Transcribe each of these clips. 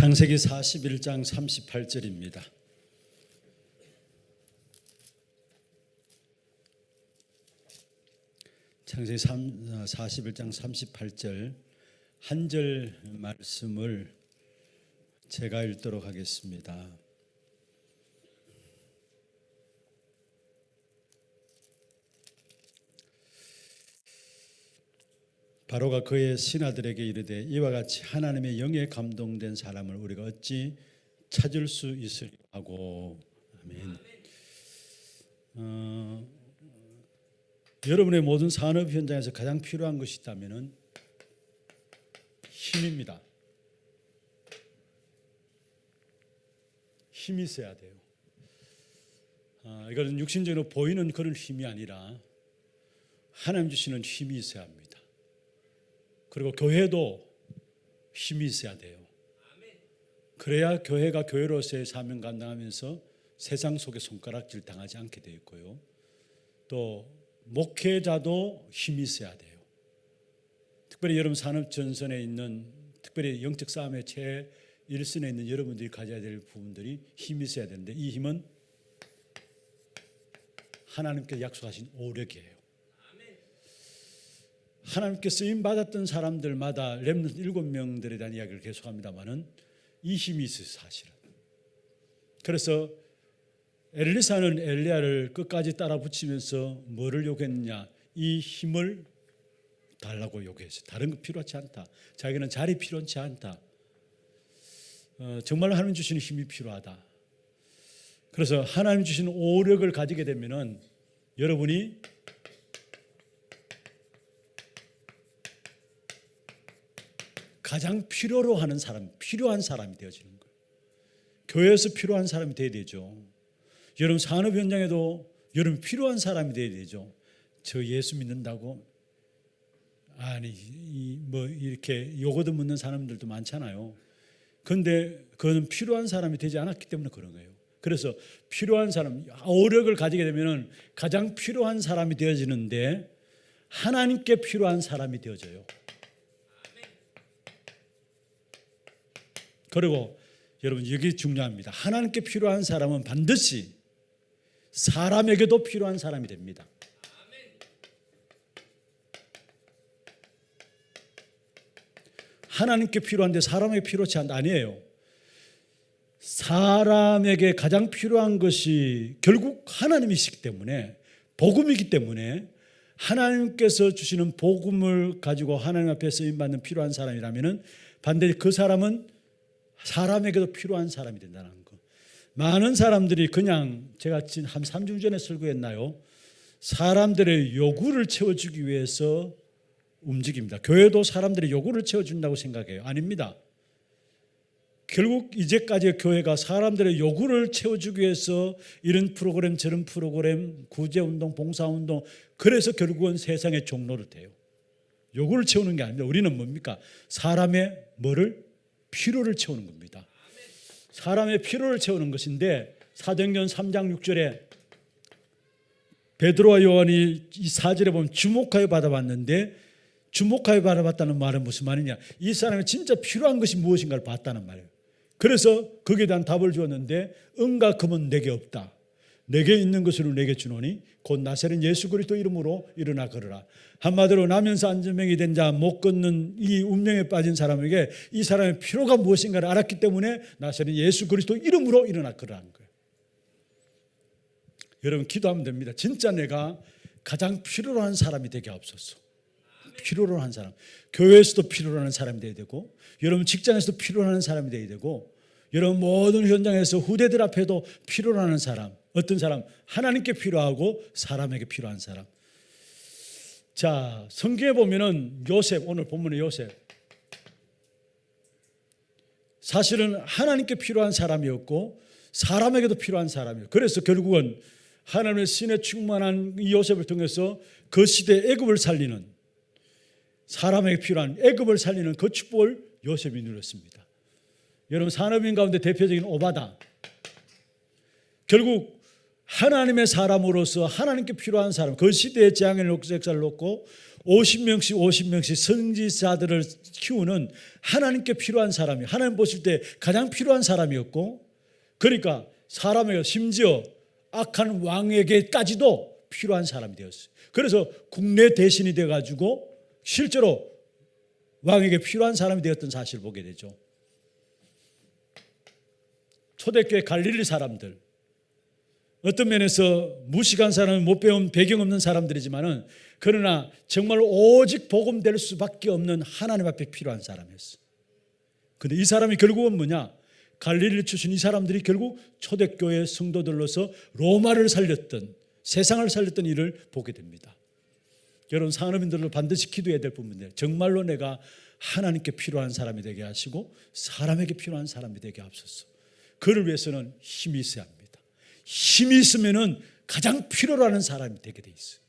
창세기 41장 38절입니다. 창세기 41장 38절 한 절 말씀을 제가 읽도록 하겠습니다. 바로가 그의 신하들에게 이르되 이와 같이 하나님의 영에 감동된 사람을 우리가 어찌 찾을 수 있으리까 하고. 아멘. 여러분의 모든 산업 현장에서 가장 필요한 것이 있다면 힘입니다. 힘이 있어야 돼요. 이거는 육신적으로 보이는 그런 힘이 아니라 하나님 주시는 힘이 있어야 합니다. 그리고 교회도 힘이 있어야 돼요. 그래야 교회가 교회로서의 사명 감당하면서 세상 속에 손가락질 당하지 않게 되어 있고요. 또 목회자도 힘이 있어야 돼요. 특별히 여러분 산업 전선에 있는, 특별히 영적 싸움의 제1선에 있는 여러분들이 가져야 될 부분들이 힘이 있어야 되는데, 이 힘은 하나님께 약속하신 오력이에요. 하나님께 쓰임 받았던 사람들마다 렘넌트 7명들에 대한 이야기를 계속합니다만은 이 힘이 있어요, 사실은. 그래서 엘리사는 엘리야를 끝까지 따라 붙이면서 뭐를 요구했느냐? 이 힘을 달라고 요구했어요. 다른 거 필요하지 않다. 자기는 자리 필요하지 않다. 정말 하나님 주시는 힘이 필요하다. 그래서 하나님 주시는 오력을 가지게 되면은 여러분이 가장 필요로 하는 사람, 필요한 사람이 되어지는 거예요. 교회에서 필요한 사람이 되어야 되죠. 여러분 산업 현장에도 여러분 필요한 사람이 되어야 되죠. 저 예수 믿는다고 뭐 이렇게 요거도 묻는 사람들도 많잖아요. 그런데 그건 필요한 사람이 되지 않았기 때문에 그런 거예요. 그래서 필요한 사람, 오력을 가지게 되면 가장 필요한 사람이 되어지는데 하나님께 필요한 사람이 되어져요. 그리고 여러분 이게 중요합니다. 하나님께 필요한 사람은 반드시 사람에게도 필요한 사람이 됩니다. 하나님께 필요한데 사람에게 필요치 않다 아니에요. 사람에게 가장 필요한 것이 결국 하나님이시기 때문에, 복음이기 때문에, 하나님께서 주시는 복음을 가지고 하나님 앞에 쓰임받는 필요한 사람이라면 반드시 그 사람은 사람에게도 필요한 사람이 된다는 거. 많은 사람들이 그냥 제가 한 3주 전에 설교했나요? 사람들의 요구를 채워주기 위해서 움직입니다. 교회도 사람들의 요구를 채워준다고 생각해요. 아닙니다. 결국 이제까지 교회가 사람들의 요구를 채워주기 위해서 이런 프로그램 저런 프로그램, 구제운동, 봉사운동, 그래서 결국은 세상의 종로를 돼요. 요구를 채우는 게 아닙니다. 우리는 뭡니까? 사람의 뭐를? 필요를 채우는 겁니다. 사람의 필요를 채우는 것인데, 사도행전 3장 6절에 베드로와 요한이 이 4절에 보면 주목하여 받아봤는데, 주목하여 받아봤다는 말은 무슨 말이냐? 이 사람이 진짜 필요한 것이 무엇인가를 봤다는 말이에요. 그래서 거기에 대한 답을 주었는데, 은과 금은 내게 없다. 내게 있는 것으로 내게 주노니 곧 나사렛 예수 그리스도 이름으로 일어나 걸으라. 한마디로 나면서 안전병이 된 자, 못 걷는 이 운명에 빠진 사람에게 이 사람의 필요가 무엇인가를 알았기 때문에 나사렛 예수 그리스도 이름으로 일어나 걸으라는 거예요. 여러분 기도하면 됩니다. 진짜 내가 가장 필요로 한 사람이 되게 하옵소서. 필요로 한 사람, 교회에서도 필요로 하는 사람이 되어야 되고, 여러분 직장에서도 필요로 하는 사람이 되어야 되고, 여러분 모든 현장에서 후대들 앞에도 필요로 하는 사람. 어떤 사람? 하나님께 필요하고 사람에게 필요한 사람. 자, 성경에 보면은 요셉, 오늘 본문의 요셉, 사실은 하나님께 필요한 사람이었고 사람에게도 필요한 사람이에요. 그래서 결국은 하나님의 신에 충만한 이 요셉을 통해서 그 시대의 애굽을 살리는, 사람에게 필요한 애굽을 살리는 그 축복을 요셉이 누렸습니다. 여러분 산업인 가운데 대표적인 오바다, 결국 하나님의 사람으로서 하나님께 필요한 사람, 그 시대의 재앙의 역사를 놓고 50명씩 선지자들을 키우는 하나님께 필요한 사람이, 하나님 보실 때 가장 필요한 사람이었고, 그러니까 사람에게, 심지어 악한 왕에게까지도 필요한 사람이 되었어요. 그래서 국내 대신이 되어가지고 실제로 왕에게 필요한 사람이 되었던 사실을 보게 되죠. 초대교회 갈릴리 사람들, 어떤 면에서 무식한 사람은 못 배운 배경 없는 사람들이지만은, 그러나 정말 오직 복음될 수밖에 없는 하나님 앞에 필요한 사람이었어. 근데 이 사람이 결국은 뭐냐? 갈릴리 출신 이 사람들이 결국 초대교회 성도들로서 로마를 살렸던, 세상을 살렸던 일을 보게 됩니다. 여러분, 상업인들로 반드시 기도해야 될 부분인데, 정말로 내가 하나님께 필요한 사람이 되게 하시고 사람에게 필요한 사람이 되게 하옵소서. 그를 위해서는 힘이 있어야 합니다. 힘이 있으면은 가장 필요로 하는 사람이 되게 돼 있어요.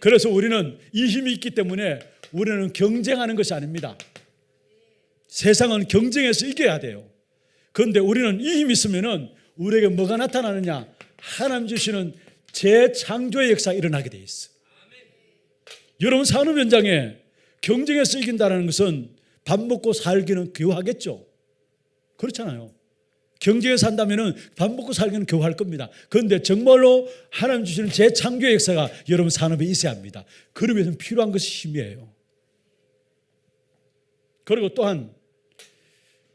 그래서 우리는 이 힘이 있기 때문에 우리는 경쟁하는 것이 아닙니다. 세상은 경쟁해서 이겨야 돼요. 그런데 우리는 이 힘이 있으면은 우리에게 뭐가 나타나느냐? 하나님 주시는 재창조의 역사가 일어나게 돼 있어요. 여러분, 산업 현장에 경쟁해서 이긴다는 것은 밥 먹고 살기는 교하겠죠. 그렇잖아요. 경쟁해서 산다면 밥 먹고 살기는 교할 겁니다. 그런데 정말로 하나님 주시는 재창조의 역사가 여러분 산업에 있어야 합니다. 그러기 위해서는 필요한 것이 힘이에요. 그리고 또한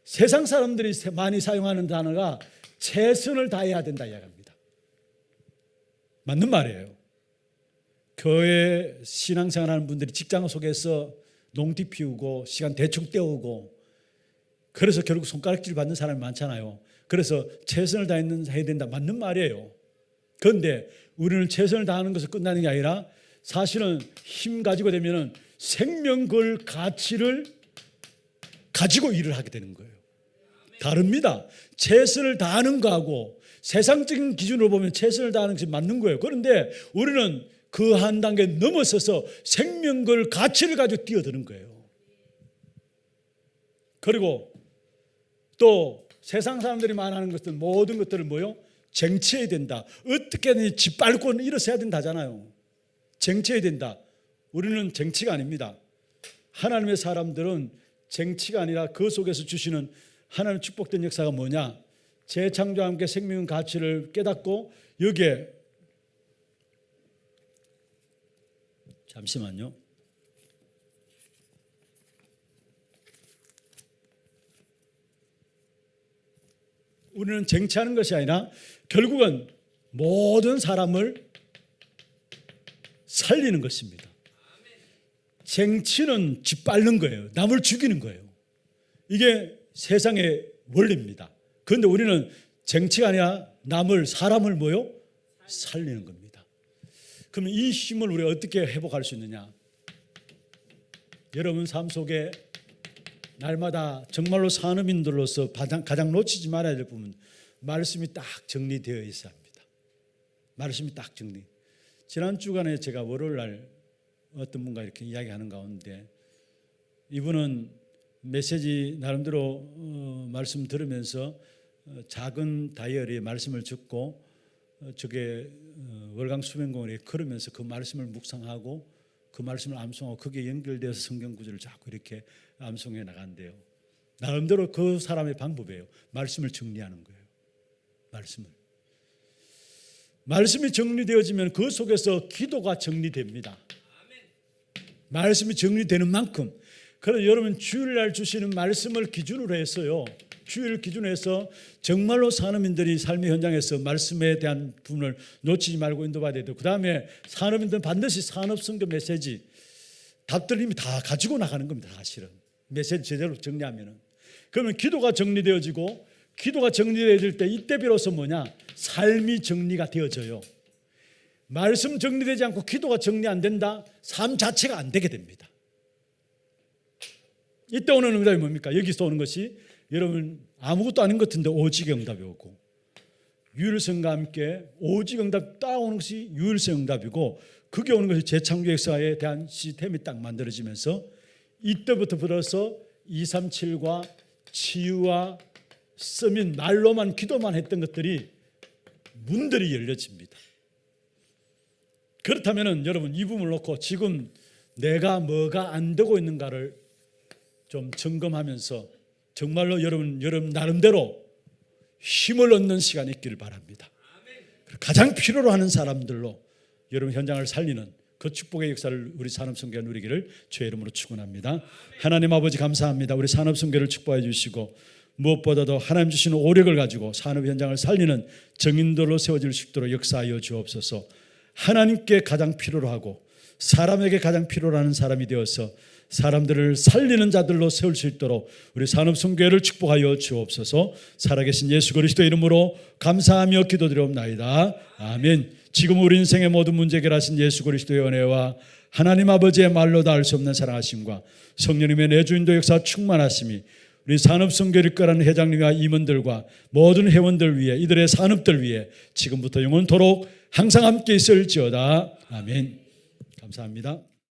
세상 사람들이 많이 사용하는 단어가 최선을 다해야 된다 이야기합니다. 맞는 말이에요. 교회 신앙생활하는 분들이 직장 속에서 농띠 피우고 시간 대충 때우고, 그래서 결국 손가락질 받는 사람이 많잖아요. 그래서 최선을 다해야 된다. 맞는 말이에요. 그런데 우리는 최선을 다하는 것을 끝나는 게 아니라 사실은 힘 가지고 되면 생명 걸 가치를 가지고 일을 하게 되는 거예요. 다릅니다. 최선을 다하는 거하고 세상적인 기준으로 보면 최선을 다하는 것이 맞는 거예요. 그런데 우리는 그 한 단계 넘어서서 생명 걸 가치를 가지고 뛰어드는 거예요. 그리고 또 세상 사람들이 말하는 것들, 모든 것들을 뭐요? 쟁취해야 된다. 어떻게든 짓밟고는 일어서야 된다잖아요. 쟁취해야 된다. 우리는 쟁취가 아닙니다. 하나님의 사람들은 쟁취가 아니라 그 속에서 주시는 하나님의 축복된 역사가 뭐냐? 재창조와 함께 생명 가치를 깨닫고, 여기에 잠시만요. 우리는 쟁취하는 것이 아니라 결국은 모든 사람을 살리는 것입니다. 쟁취는 짓밟는 거예요. 남을 죽이는 거예요. 이게 세상의 원리입니다. 그런데 우리는 쟁취가 아니라 남을, 사람을 뭐요? 살리는 겁니다. 그러면 이 힘을 우리가 어떻게 회복할 수 있느냐? 여러분 삶 속에 날마다 정말로 산업인들로서 가장 놓치지 말아야 될 부분, 말씀이 딱 정리되어 있어야 합니다. 말씀이 딱 정리. 지난 주간에 제가 월요일 날 어떤 분과 이렇게 이야기하는 가운데, 이분은 메시지 나름대로 말씀 들으면서 작은 다이어리에 말씀을 적고 저게 월강 수면공원에 걸으면서 그 말씀을 묵상하고 그 말씀을 암송하고 거기에 연결되어서 성경 구절을 자꾸 이렇게 암송해 나간대요. 나름대로 그 사람의 방법이에요. 말씀을 정리하는 거예요. 말씀이 정리되어지면 그 속에서 기도가 정리됩니다. 말씀이 정리되는 만큼, 그래서 여러분 주일날 주시는 말씀을 기준으로 해서요, 주일 기준으로 해서 정말로 산업인들이 삶의 현장에서 말씀에 대한 부분을 놓치지 말고 인도받아야 되고, 그 다음에 산업인들은 반드시 산업선교 메시지 답들 이미 다 가지고 나가는 겁니다. 사실은 메시지 제대로 정리하면은. 그러면 기도가 정리되어지고, 기도가 정리되어질 때 이때 비로소 뭐냐? 삶이 정리가 되어져요. 말씀 정리되지 않고 기도가 정리 안 된다? 삶 자체가 안 되게 됩니다. 이때 오는 응답이 뭡니까? 여기서 오는 것이 여러분 아무것도 아닌 것 같은데 오직 응답이 오고, 유일성과 함께 오직 응답 따오는 것이 유일성 응답이고, 그게 오는 것이 재창조 역사에 대한 시스템이 딱 만들어지면서 이때부터 벌어서 237과 치유와 서민, 말로만 기도만 했던 것들이 문들이 열려집니다. 그렇다면 여러분 이 부분을 놓고 지금 내가 뭐가 안 되고 있는가를 좀 점검하면서 정말로 여러분 나름대로 힘을 얻는 시간이 있기를 바랍니다. 가장 필요로 하는 사람들로 여러분 현장을 살리는 그 축복의 역사를 우리 산업선교가 누리기를 주의 이름으로 축원합니다. 하나님 아버지 감사합니다. 우리 산업선교를 축복해 주시고 무엇보다도 하나님 주시는 오력을 가지고 산업 현장을 살리는 정인들로 세워질 수 있도록 역사하여 주옵소서. 하나님께 가장 필요로 하고 사람에게 가장 필요로 하는 사람이 되어서 사람들을 살리는 자들로 세울 수 있도록 우리 산업선교회를 축복하여 주옵소서. 살아계신 예수 그리스도의 이름으로 감사하며 기도드리옵나이다. 아멘. 지금 우리 인생의 모든 문제 해결하신 예수 그리스도의 은혜와 하나님 아버지의 말로 다 알 수 없는 사랑하심과 성령님의 내주인도 역사 충만하심이 우리 산업선교를 이끌어가는 회장님과 임원들과 모든 회원들 위해 이들의 산업들 위해 지금부터 영원토록 항상 함께 있을지어다. 아멘. 감사합니다.